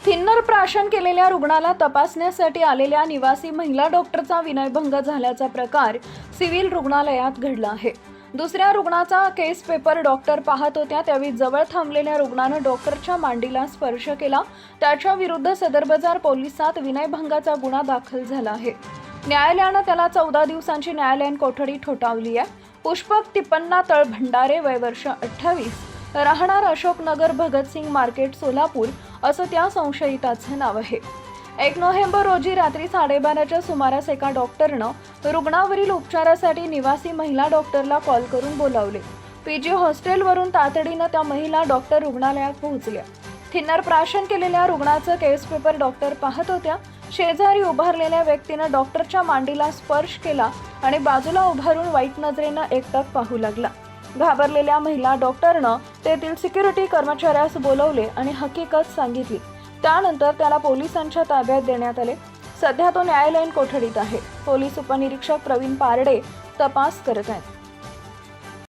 थिन्नर प्राशन केलेल्या रुग्णाला तपासण्यासाठी आलेल्या निवासी महिला डॉक्टरचा विनयभंग झाल्याचा प्रकार सिव्हिल रुग्णालयात घडला आहे। दुसऱ्या रुग्णाचा केस पेपर डॉक्टर पाहत होत्या त्यावेळी जवळ थांबलेल्या रुग्णानं डॉक्टरच्या मांडीला स्पर्श केला। त्याच्या विरुद्ध सदर बाजार पोलिसात विनयभंगाचा गुन्हा दाखल झाला आहे। न्यायालयानं त्याला 14 दिवसांची न्यायालयीन कोठडी ठोठावली आहे। पुष्पक तिप्पण्णा तळभंडारे, वय वर्ष 28, राहणार अशोकनगर, भगतसिंग मार्केट, सोलापूर असं त्या संशयिताचं नाव आहे। 1 नोव्हेंबर रोजी रात्री 12:30च्या सुमारास एका डॉक्टरनं रुग्णावरील उपचारासाठी निवासी महिला डॉक्टरला कॉल करून बोलावले। पीजी हॉस्टेलवरून तातडीनं त्या महिला डॉक्टर रुग्णालयात पोहोचल्या। थिन्नर प्राशन केलेल्या रुग्णाचं केस पेपर डॉक्टर पाहत होत्या। शेजारी उभारलेल्या व्यक्तीनं डॉक्टरच्या मांडीला स्पर्श केला आणि बाजूला उभारून वाईट नजरेनं एकटक पाहू लागला। घाबरलेल्या महिला डॉक्टरनं तेथील सिक्युरिटी कर्मचाऱ्यास बोलवले आणि हकीकत सांगितली। त्यानंतर त्याला पोलिसांच्या ताब्यात देण्यात आले। सध्या तो न्यायालयीन कोठडीत आहे। पोलीस उपनिरीक्षक प्रवीण पारडे तपास करत आहेत।